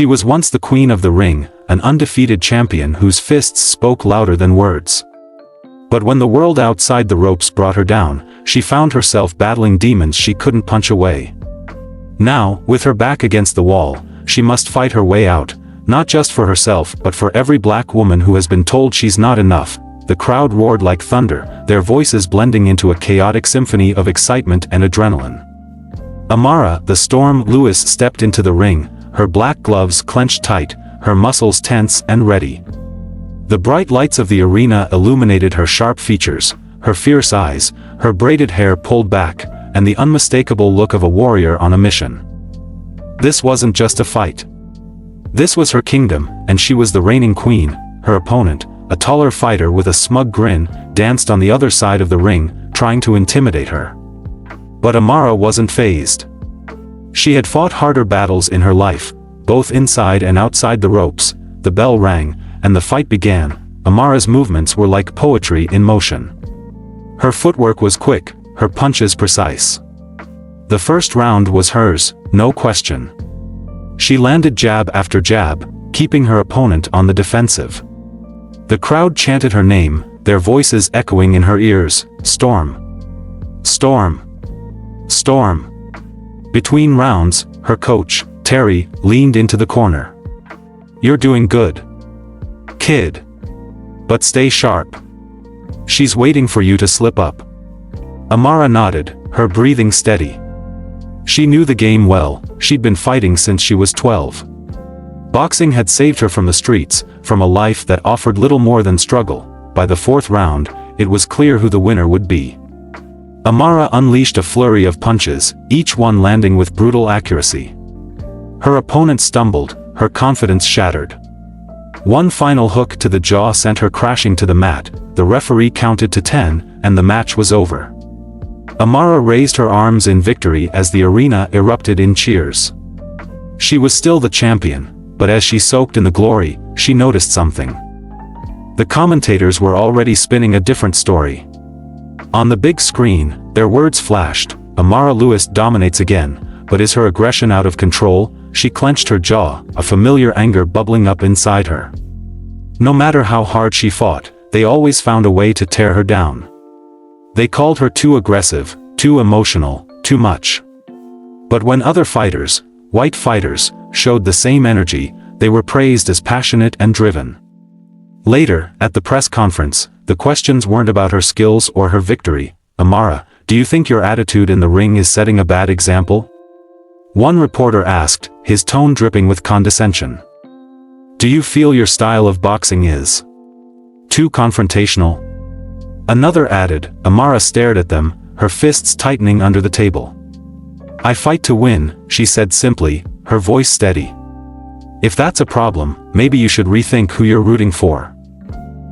She was once the queen of the ring, an undefeated champion whose fists spoke louder than words. But when the world outside the ropes brought her down, she found herself battling demons she couldn't punch away. Now, with her back against the wall, she must fight her way out, not just for herself but for every black woman who has been told she's not enough. The crowd roared like thunder, their voices blending into a chaotic symphony of excitement and adrenaline. Amara, the Storm Lewis, stepped into the ring, her black gloves clenched tight, her muscles tense and ready. The bright lights of the arena illuminated her sharp features, her fierce eyes, her braided hair pulled back, and the unmistakable look of a warrior on a mission. This wasn't just a fight. This was her kingdom, and she was the reigning queen. Her opponent, a taller fighter with a smug grin, danced on the other side of the ring, trying to intimidate her. But Amara wasn't fazed. She had fought harder battles in her life, both inside and outside the ropes. The bell rang, and the fight began. Amara's movements were like poetry in motion. Her footwork was quick, her punches precise. The first round was hers, no question. She landed jab after jab, keeping her opponent on the defensive. The crowd chanted her name, their voices echoing in her ears, "Storm! Storm! Storm!" Between rounds, her coach, Terry, leaned into the corner. "You're doing good, kid. But stay sharp. She's waiting for you to slip up." Amara nodded, her breathing steady. She knew the game well, she'd been fighting since she was 12. Boxing had saved her from the streets, from a life that offered little more than struggle. By the fourth round, it was clear who the winner would be. Amara unleashed a flurry of punches, each one landing with brutal accuracy. Her opponent stumbled, her confidence shattered. One final hook to the jaw sent her crashing to the mat. The referee counted to 10, and the match was over. Amara raised her arms in victory as the arena erupted in cheers. She was still the champion, but as she soaked in the glory, she noticed something. The commentators were already spinning a different story. On the big screen, their words flashed, "Amara Lewis dominates again, but is her aggression out of control?" She clenched her jaw, a familiar anger bubbling up inside her. No matter how hard she fought, they always found a way to tear her down. They called her too aggressive, too emotional, too much. But when other fighters, white fighters, showed the same energy, they were praised as passionate and driven. Later, at the press conference, the questions weren't about her skills or her victory. "Amara, do you think your attitude in the ring is setting a bad example?" One reporter asked, his tone dripping with condescension. "Do you feel your style of boxing is too confrontational?" Another added. Amara stared at them, her fists tightening under the table. "I fight to win," she said simply, her voice steady. "If that's a problem, maybe you should rethink who you're rooting for."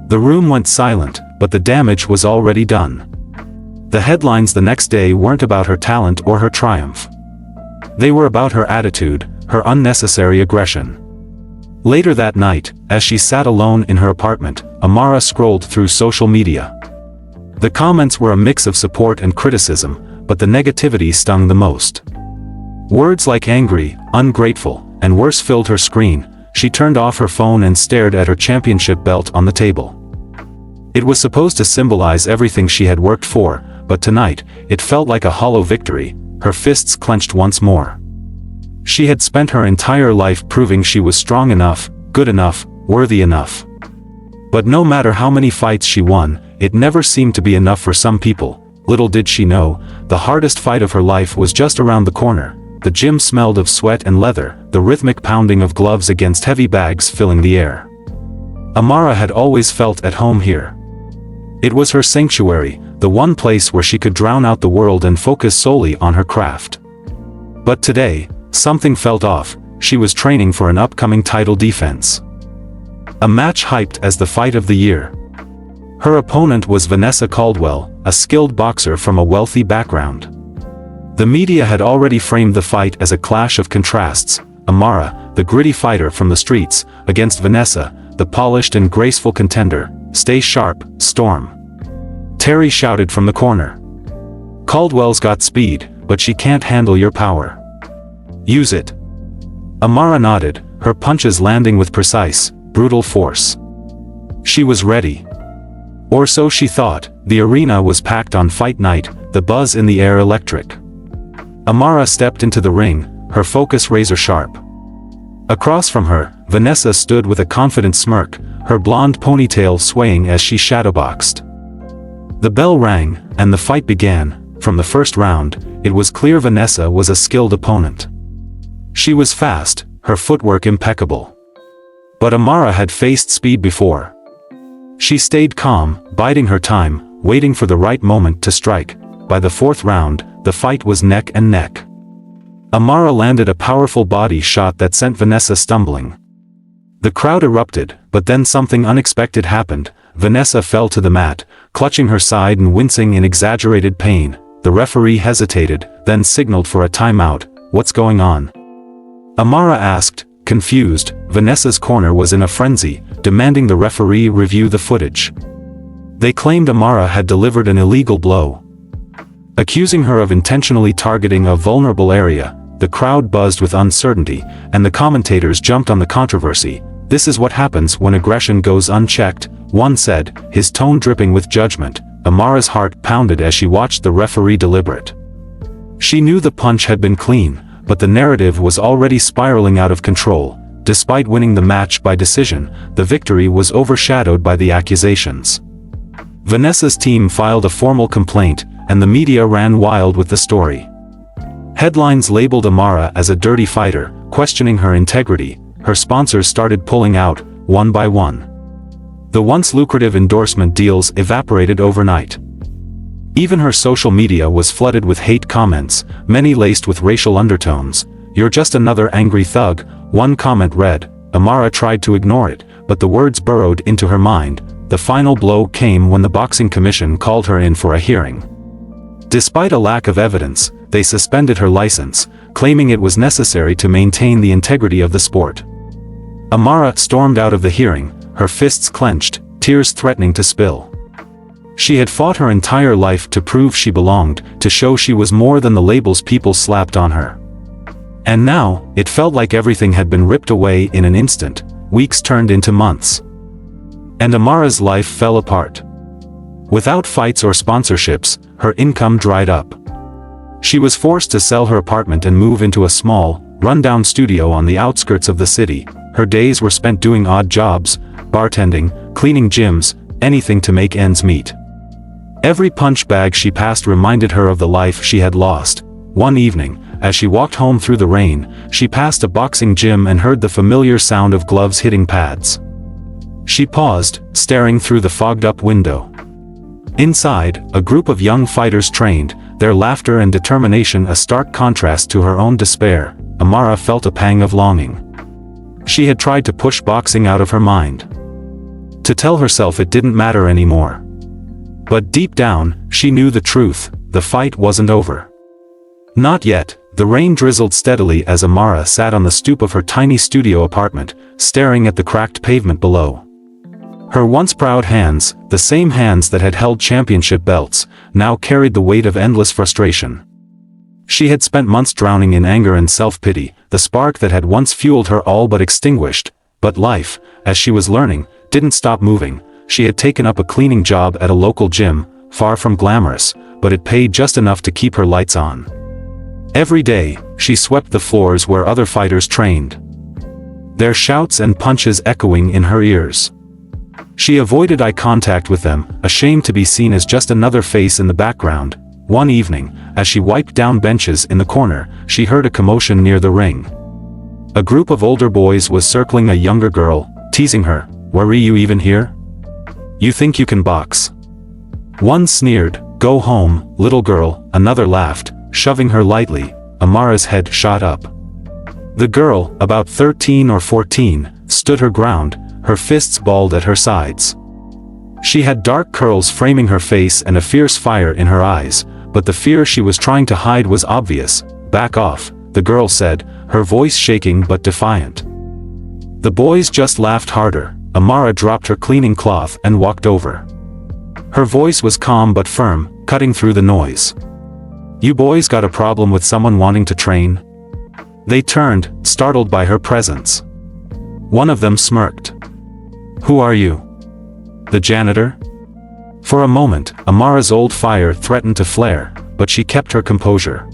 The room went silent, but the damage was already done. The headlines the next day weren't about her talent or her triumph. They were about her attitude, her unnecessary aggression. Later that night, as she sat alone in her apartment, Amara scrolled through social media. The comments were a mix of support and criticism, but the negativity stung the most. Words like angry, ungrateful, and worse filled her screen. She turned off her phone and stared at her championship belt on the table. It was supposed to symbolize everything she had worked for, but tonight, it felt like a hollow victory, her fists clenched once more. She had spent her entire life proving she was strong enough, good enough, worthy enough. But no matter how many fights she won, it never seemed to be enough for some people. Little did she know, the hardest fight of her life was just around the corner. The gym smelled of sweat and leather, the rhythmic pounding of gloves against heavy bags filling the air. Amara had always felt at home here. It was her sanctuary, the one place where she could drown out the world and focus solely on her craft. But today, something felt off. She was training for an upcoming title defense. A match hyped as the fight of the year. Her opponent was Vanessa Caldwell, a skilled boxer from a wealthy background. The media had already framed the fight as a clash of contrasts. Amara, the gritty fighter from the streets, against Vanessa, the polished and graceful contender. "Stay sharp, Storm," Terry shouted from the corner. "Caldwell's got speed, but she can't handle your power. Use it." Amara nodded, her punches landing with precise, brutal force. She was ready. Or so she thought. The arena was packed on fight night, the buzz in the air electric. Amara stepped into the ring, her focus razor sharp. Across from her, Vanessa stood with a confident smirk, her blonde ponytail swaying as she shadowboxed. The bell rang, and the fight began. From the first round, it was clear Vanessa was a skilled opponent. She was fast, her footwork impeccable. But Amara had faced speed before. She stayed calm, biding her time, waiting for the right moment to strike. By the fourth round, the fight was neck and neck. Amara landed a powerful body shot that sent Vanessa stumbling. The crowd erupted, but then something unexpected happened. Vanessa fell to the mat, clutching her side and wincing in exaggerated pain. The referee hesitated, then signaled for a timeout. "What's going on?" Amara asked, confused. Vanessa's corner was in a frenzy, demanding the referee review the footage. They claimed Amara had delivered an illegal blow, accusing her of intentionally targeting a vulnerable area. The crowd buzzed with uncertainty, and the commentators jumped on the controversy. "This is what happens when aggression goes unchecked," one said, his tone dripping with judgment. Amara's heart pounded as she watched the referee deliberate. She knew the punch had been clean, but the narrative was already spiraling out of control. Despite winning the match by decision, the victory was overshadowed by the accusations. Vanessa's team filed a formal complaint, and the media ran wild with the story. Headlines labeled Amara as a dirty fighter, questioning her integrity. Her sponsors started pulling out, one by one. The once lucrative endorsement deals evaporated overnight. Even her social media was flooded with hate comments, many laced with racial undertones. "You're just another angry thug," one comment read. Amara tried to ignore it, but the words burrowed into her mind. The final blow came when the Boxing Commission called her in for a hearing. Despite a lack of evidence, they suspended her license, claiming it was necessary to maintain the integrity of the sport. Amara stormed out of the hearing, her fists clenched, tears threatening to spill. She had fought her entire life to prove she belonged, to show she was more than the labels people slapped on her. And now, it felt like everything had been ripped away in an instant. Weeks turned into months. And Amara's life fell apart. Without fights or sponsorships, her income dried up. She was forced to sell her apartment and move into a small, run-down studio on the outskirts of the city. Her days were spent doing odd jobs, bartending, cleaning gyms, anything to make ends meet. Every punch bag she passed reminded her of the life she had lost. One evening, as she walked home through the rain, she passed a boxing gym and heard the familiar sound of gloves hitting pads. She paused, staring through the fogged-up window. Inside, a group of young fighters trained, their laughter and determination a stark contrast to her own despair. Amara felt a pang of longing. She had tried to push boxing out of her mind, to tell herself it didn't matter anymore. But deep down, she knew the truth: the fight wasn't over. Not yet. The rain drizzled steadily as Amara sat on the stoop of her tiny studio apartment, staring at the cracked pavement below. Her once proud hands, the same hands that had held championship belts, now carried the weight of endless frustration. She had spent months drowning in anger and self-pity, the spark that had once fueled her all but extinguished. But life, as she was learning, didn't stop moving. She had taken up a cleaning job at a local gym, far from glamorous, but it paid just enough to keep her lights on. Every day, she swept the floors where other fighters trained, their shouts and punches echoing in her ears. She avoided eye contact with them, ashamed to be seen as just another face in the background. One evening, as she wiped down benches in the corner, she heard a commotion near the ring. A group of older boys was circling a younger girl, teasing her. "Were you even here? You think you can box?" One sneered. "Go home, little girl," another laughed, shoving her lightly. Amara's head shot up. The girl, about 13 or 14, stood her ground, her fists balled at her sides. She had dark curls framing her face and a fierce fire in her eyes, but the fear she was trying to hide was obvious. "Back off," the girl said, her voice shaking but defiant. The boys just laughed harder. Amara dropped her cleaning cloth and walked over. Her voice was calm but firm, cutting through the noise. "You boys got a problem with someone wanting to train?" They turned, startled by her presence. One of them smirked. "Who are you? The janitor?" For a moment, Amara's old fire threatened to flare, but she kept her composure.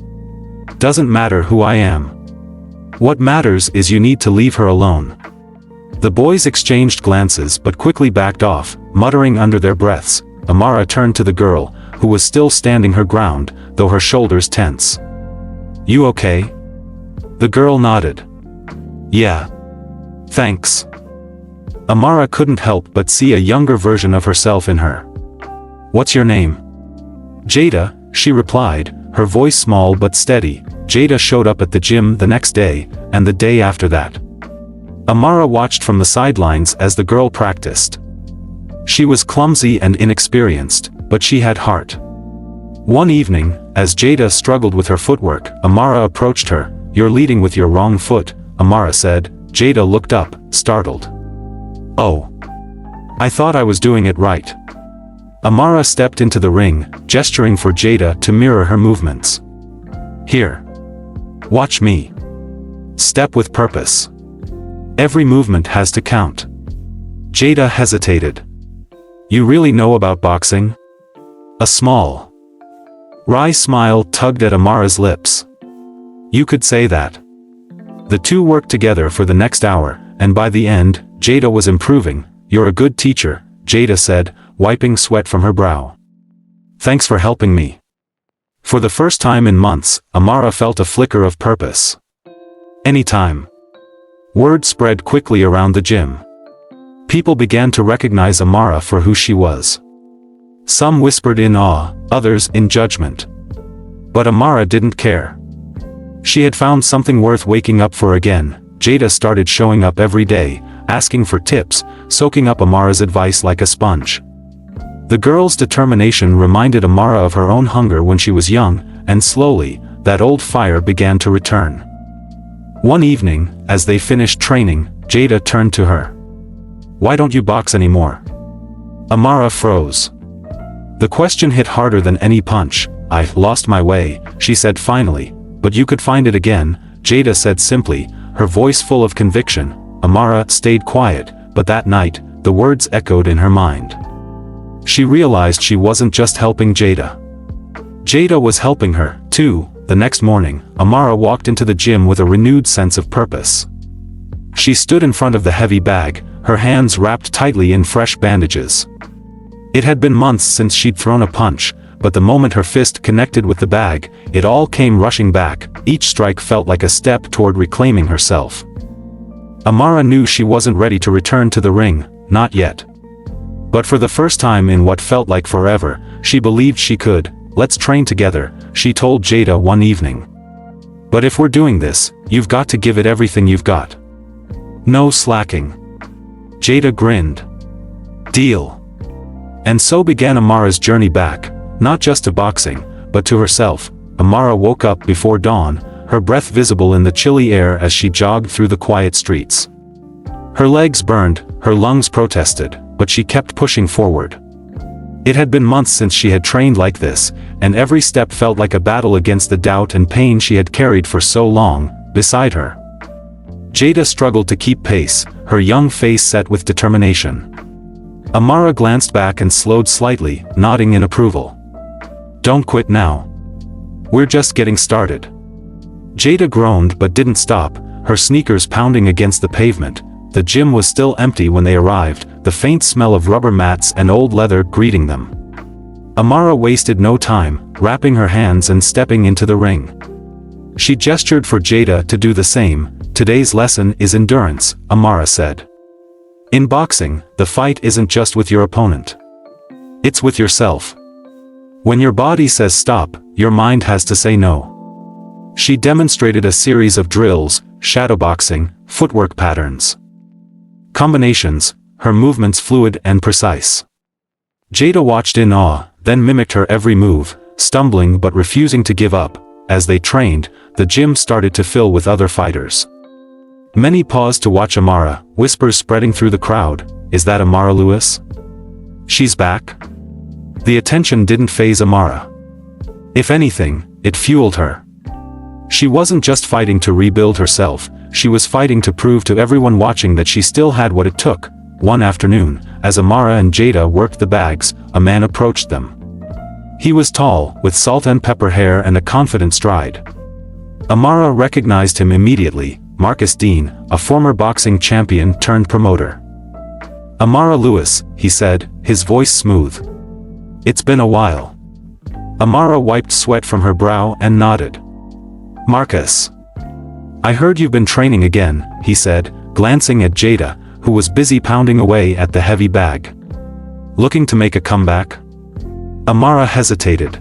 "Doesn't matter who I am. What matters is you need to leave her alone." The boys exchanged glances but quickly backed off, muttering under their breaths. Amara turned to the girl, who was still standing her ground, though her shoulders tense. "You okay?" The girl nodded. "Yeah. Thanks." Amara couldn't help but see a younger version of herself in her. "What's your name?" "Jada," she replied, her voice small but steady. Jada showed up at the gym the next day, and the day after that. Amara watched from the sidelines as the girl practiced. She was clumsy and inexperienced, but she had heart. One evening, as Jada struggled with her footwork, Amara approached her. "You're leading with your wrong foot," Amara said. Jada looked up, startled. "Oh. I thought I was doing it right." Amara stepped into the ring, gesturing for Jada to mirror her movements. "Here. Watch me. Step with purpose. Every movement has to count." Jada hesitated. "You really know about boxing?" A small, wry smile tugged at Amara's lips. "You could say that." The two worked together for the next hour, and by the end, Jada was improving. "You're a good teacher," Jada said, wiping sweat from her brow. "Thanks for helping me." For the first time in months, Amara felt a flicker of purpose. Anytime. Word spread quickly around the gym. People began to recognize Amara for who she was. Some whispered in awe, others in judgment. But Amara didn't care. She had found something worth waking up for again. Jada started showing up every day, asking for tips, soaking up Amara's advice like a sponge. The girl's determination reminded Amara of her own hunger when she was young, and slowly, that old fire began to return. One evening, as they finished training, Jada turned to her. "Why don't you box anymore?" Amara froze. The question hit harder than any punch. "I've lost my way," she said finally. "But you could find it again," Jada said simply, her voice full of conviction. Amara stayed quiet, but that night, the words echoed in her mind. She realized she wasn't just helping Jada. Jada was helping her, too. The next morning, Amara walked into the gym with a renewed sense of purpose. She stood in front of the heavy bag, her hands wrapped tightly in fresh bandages. It had been months since she'd thrown a punch, but the moment her fist connected with the bag, it all came rushing back. Each strike felt like a step toward reclaiming herself. Amara knew she wasn't ready to return to the ring, not yet. But for the first time in what felt like forever, she believed she could. "Let's train together," she told Jada one evening. "But if we're doing this, you've got to give it everything you've got. No slacking." Jada grinned. "Deal." And so began Amara's journey back, not just to boxing, but to herself. Amara woke up before dawn, her breath visible in the chilly air as she jogged through the quiet streets. Her legs burned, her lungs protested, but she kept pushing forward. It had been months since she had trained like this, and every step felt like a battle against the doubt and pain she had carried for so long. Beside her, Jada struggled to keep pace, her young face set with determination. Amara glanced back and slowed slightly, nodding in approval. "Don't quit now. We're just getting started." Jada groaned but didn't stop, her sneakers pounding against the pavement. The gym was still empty when they arrived, the faint smell of rubber mats and old leather greeting them. Amara wasted no time, wrapping her hands and stepping into the ring. She gestured for Jada to do the same. "Today's lesson is endurance," Amara said. "In boxing, the fight isn't just with your opponent. It's with yourself. When your body says stop, your mind has to say no." She demonstrated a series of drills, shadowboxing, footwork patterns, combinations, her movements fluid and precise. Jada watched in awe, then mimicked her every move, stumbling but refusing to give up. As they trained, the gym started to fill with other fighters. Many paused to watch Amara, whispers spreading through the crowd. "Is that Amara Lewis? She's back?" The attention didn't faze Amara. If anything, it fueled her. She wasn't just fighting to rebuild herself, she was fighting to prove to everyone watching that she still had what it took. One afternoon, as Amara and Jada worked the bags, a man approached them. He was tall, with salt and pepper hair and a confident stride. Amara recognized him immediately, Marcus Dean, a former boxing champion turned promoter. "Amara Lewis," he said, his voice smooth. "It's been a while." Amara wiped sweat from her brow and nodded. "Marcus. I heard you've been training again," he said, glancing at Jada, who was busy pounding away at the heavy bag. "Looking to make a comeback?" Amara hesitated.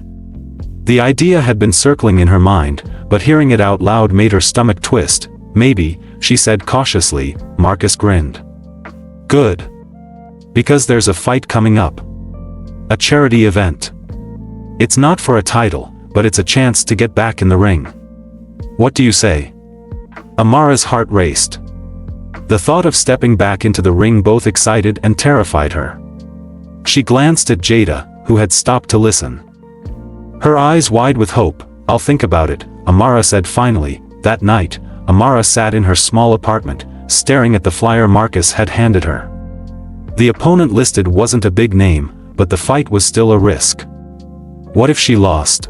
The idea had been circling in her mind, but hearing it out loud made her stomach twist. "Maybe," she said cautiously. Marcus grinned. "Good. Because there's a fight coming up. A charity event. It's not for a title, but it's a chance to get back in the ring. What do you say?" Amara's heart raced. The thought of stepping back into the ring both excited and terrified her. She glanced at Jada, who had stopped to listen. Her eyes wide with hope. "I'll think about it," Amara said finally. That night, Amara sat in her small apartment, staring at the flyer Marcus had handed her. The opponent listed wasn't a big name, but the fight was still a risk. What if she lost?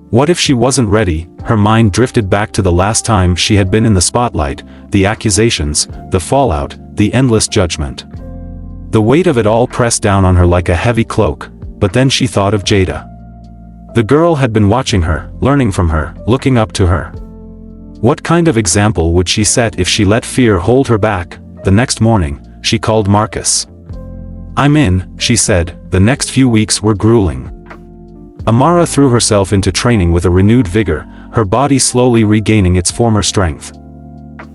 What if she wasn't ready? Her mind drifted back to the last time she had been in the spotlight, the accusations, the fallout, the endless judgment. The weight of it all pressed down on her like a heavy cloak, but then she thought of Jada. The girl had been watching her, learning from her, looking up to her. What kind of example would she set if she let fear hold her back? The next morning, she called Marcus. "I'm in," she said. The next few weeks were grueling. Amara threw herself into training with a renewed vigor, her body slowly regaining its former strength.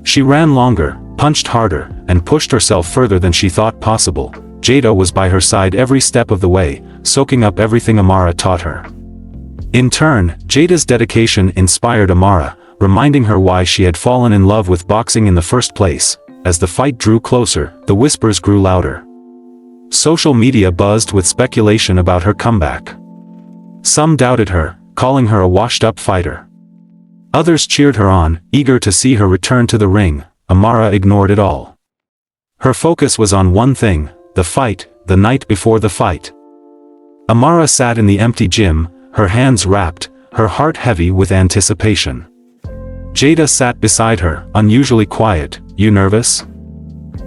She ran longer, punched harder, and pushed herself further than she thought possible. Jada was by her side every step of the way, soaking up everything Amara taught her. In turn, Jada's dedication inspired Amara, reminding her why she had fallen in love with boxing in the first place. As the fight drew closer, the whispers grew louder. Social media buzzed with speculation about her comeback. Some doubted her, calling her a washed-up fighter. Others cheered her on, eager to see her return to the ring. Amara ignored it all. Her focus was on one thing, the fight, the night before the fight. Amara sat in the empty gym, her hands wrapped, her heart heavy with anticipation. Jada sat beside her, unusually quiet. "You nervous?"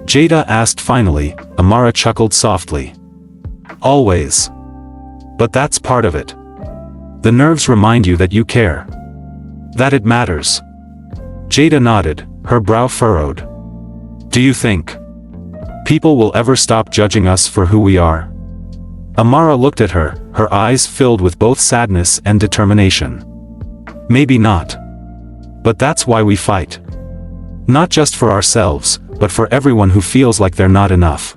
Jada asked finally. Amara chuckled softly. "Always. But that's part of it. The nerves remind you that you care. That it matters." Jada nodded, her brow furrowed. "Do you think people will ever stop judging us for who we are?" Amara looked at her, her eyes filled with both sadness and determination. "Maybe not. But that's why we fight. Not just for ourselves, but for everyone who feels like they're not enough.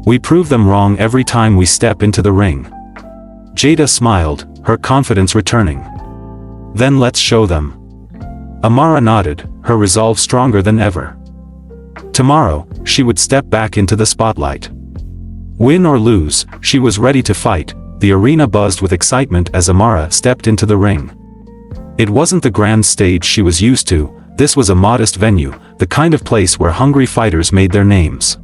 We prove them wrong every time we step into the ring." Jada smiled, her confidence returning. "Then let's show them." Amara nodded, her resolve stronger than ever. Tomorrow, she would step back into the spotlight. Win or lose, she was ready to fight. The arena buzzed with excitement as Amara stepped into the ring. It wasn't the grand stage she was used to. This was a modest venue, the kind of place where hungry fighters made their names.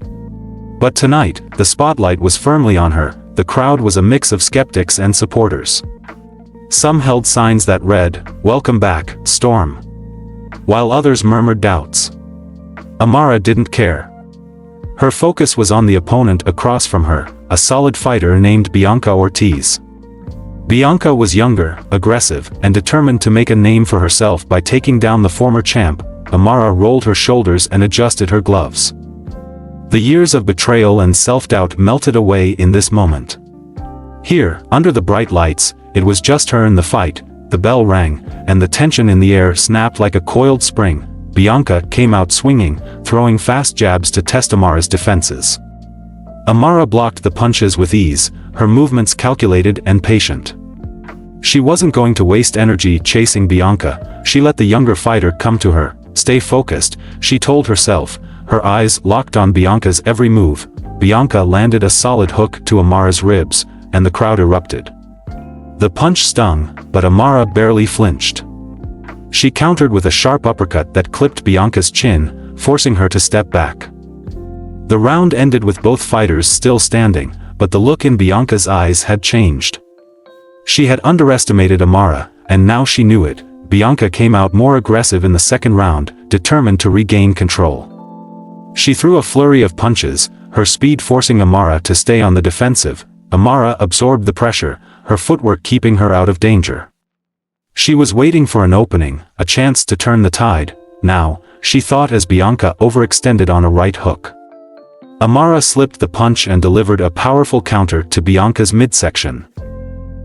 But tonight, the spotlight was firmly on her. The crowd was a mix of skeptics and supporters. Some held signs that read, "Welcome back, Storm," while others murmured doubts. Amara didn't care. Her focus was on the opponent across from her, a solid fighter named Bianca Ortiz. Bianca was younger, aggressive, and determined to make a name for herself by taking down the former champ. Amara rolled her shoulders and adjusted her gloves. The years of betrayal and self-doubt melted away in this moment. Here, under the bright lights, it was just her in the fight. The bell rang, and the tension in the air snapped like a coiled spring. Bianca came out swinging, throwing fast jabs to test Amara's defenses. Amara blocked the punches with ease, her movements calculated and patient. She wasn't going to waste energy chasing Bianca. She let the younger fighter come to her. "Stay focused," she told herself, her eyes locked on Bianca's every move. Bianca landed a solid hook to Amara's ribs, and the crowd erupted. The punch stung, but Amara barely flinched. She countered with a sharp uppercut that clipped Bianca's chin, forcing her to step back. The round ended with both fighters still standing, but the look in Bianca's eyes had changed. She had underestimated Amara, and now she knew it. Bianca came out more aggressive in the second round, determined to regain control. She threw a flurry of punches, her speed forcing Amara to stay on the defensive. Amara absorbed the pressure, her footwork keeping her out of danger. She was waiting for an opening, a chance to turn the tide. Now, she thought as Bianca overextended on a right hook. Amara slipped the punch and delivered a powerful counter to Bianca's midsection.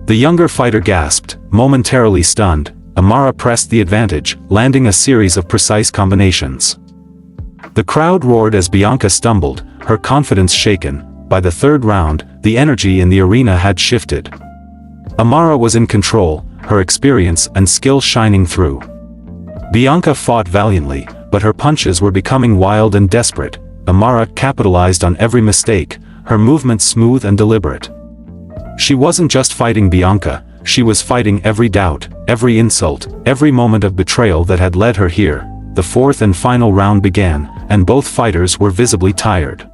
The younger fighter gasped, momentarily stunned. Amara pressed the advantage, landing a series of precise combinations. The crowd roared as Bianca stumbled, her confidence shaken. By the third round, the energy in the arena had shifted. Amara was in control, her experience and skill shining through. Bianca fought valiantly, but her punches were becoming wild and desperate. Amara capitalized on every mistake, her movements smooth and deliberate. She wasn't just fighting Bianca, she was fighting every doubt, every insult, every moment of betrayal that had led her here. The fourth and final round began, and both fighters were visibly tired.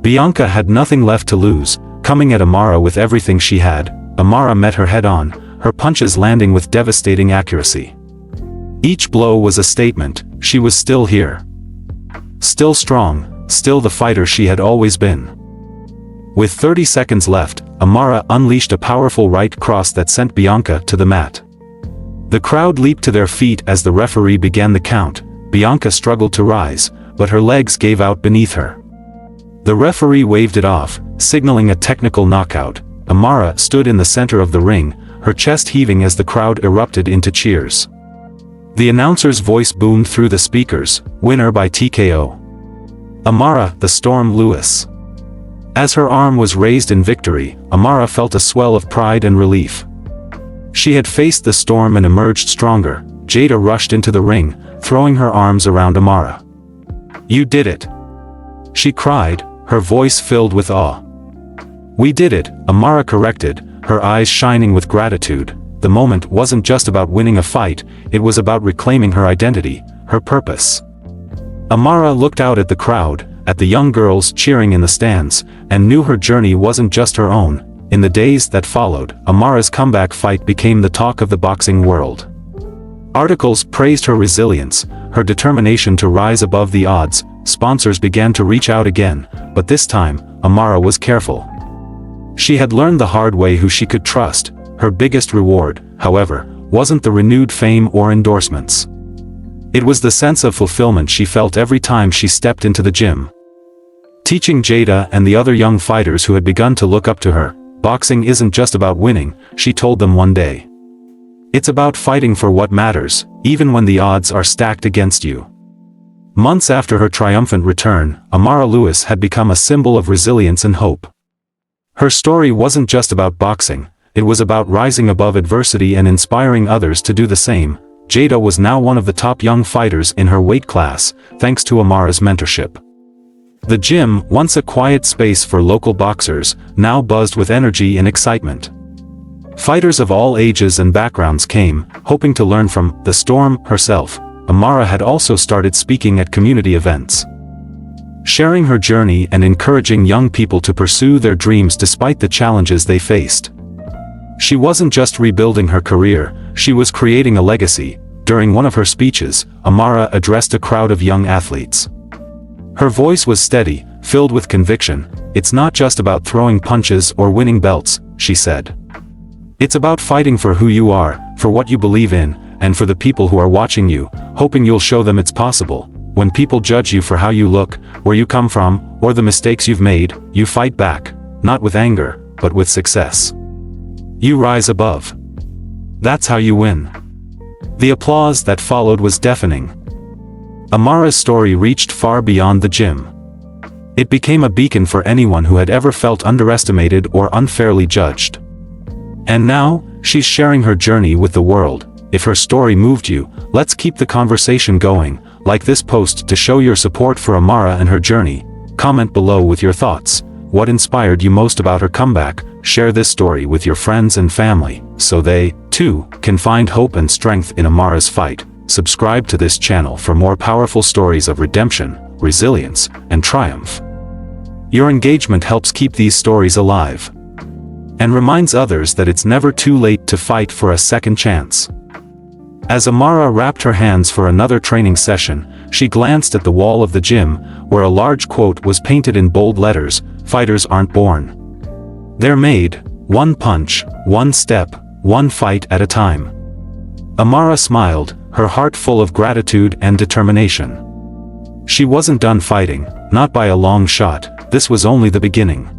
Bianca had nothing left to lose, coming at Amara with everything she had. Amara met her head-on, her punches landing with devastating accuracy. Each blow was a statement, she was still here. Still strong, still the fighter she had always been. With 30 seconds left, Amara unleashed a powerful right cross that sent Bianca to the mat. The crowd leaped to their feet as the referee began the count. Bianca struggled to rise, but her legs gave out beneath her. The referee waved it off, signaling a technical knockout. Amara stood in the center of the ring, her chest heaving as the crowd erupted into cheers. The announcer's voice boomed through the speakers, winner by TKO. Amara, the Storm Lewis. As her arm was raised in victory, Amara felt a swell of pride and relief. She had faced the storm and emerged stronger. Jada rushed into the ring, throwing her arms around Amara. "You did it!" she cried, her voice filled with awe. "We did it," Amara corrected, her eyes shining with gratitude. The moment wasn't just about winning a fight, it was about reclaiming her identity, her purpose. Amara looked out at the crowd, at the young girls cheering in the stands, and knew her journey wasn't just her own. In the days that followed, Amara's comeback fight became the talk of the boxing world. Articles praised her resilience, her determination to rise above the odds. Sponsors began to reach out again, but this time, Amara was careful. She had learned the hard way who she could trust. Her biggest reward, however, wasn't the renewed fame or endorsements. It was the sense of fulfillment she felt every time she stepped into the gym. Teaching Jada and the other young fighters who had begun to look up to her, boxing isn't just about winning, she told them one day. It's about fighting for what matters, even when the odds are stacked against you. Months after her triumphant return, Amara Lewis had become a symbol of resilience and hope. Her story wasn't just about boxing, it was about rising above adversity and inspiring others to do the same. Jada was now one of the top young fighters in her weight class, thanks to Amara's mentorship. The gym, once a quiet space for local boxers, now buzzed with energy and excitement. Fighters of all ages and backgrounds came, hoping to learn from the Storm herself. Amara had also started speaking at community events, sharing her journey and encouraging young people to pursue their dreams despite the challenges they faced. She wasn't just rebuilding her career, she was creating a legacy. During one of her speeches, Amara addressed a crowd of young athletes. Her voice was steady, filled with conviction. "It's not just about throwing punches or winning belts," she said. "It's about fighting for who you are, for what you believe in, and for the people who are watching you, hoping you'll show them it's possible. When people judge you for how you look, where you come from, or the mistakes you've made, you fight back, not with anger, but with success. You rise above. That's how you win." The applause that followed was deafening. Amara's story reached far beyond the gym. It became a beacon for anyone who had ever felt underestimated or unfairly judged. And now, she's sharing her journey with the world. If her story moved you, let's keep the conversation going. Like this post to show your support for Amara and her journey. Comment below with your thoughts. What inspired you most about her comeback? Share this story with your friends and family, so they, too, can find hope and strength in Amara's fight. subscribe to this channel for more powerful stories of redemption, resilience, and triumph. Your engagement helps keep these stories alive and reminds others that it's never too late to fight for a second chance. As Amara wrapped her hands for another training session, she glanced at the wall of the gym, where a large quote was painted in bold letters: "Fighters aren't born. They're made, one punch, one step, one fight at a time." Amara smiled, her heart full of gratitude and determination. She wasn't done fighting, not by a long shot. This was only the beginning.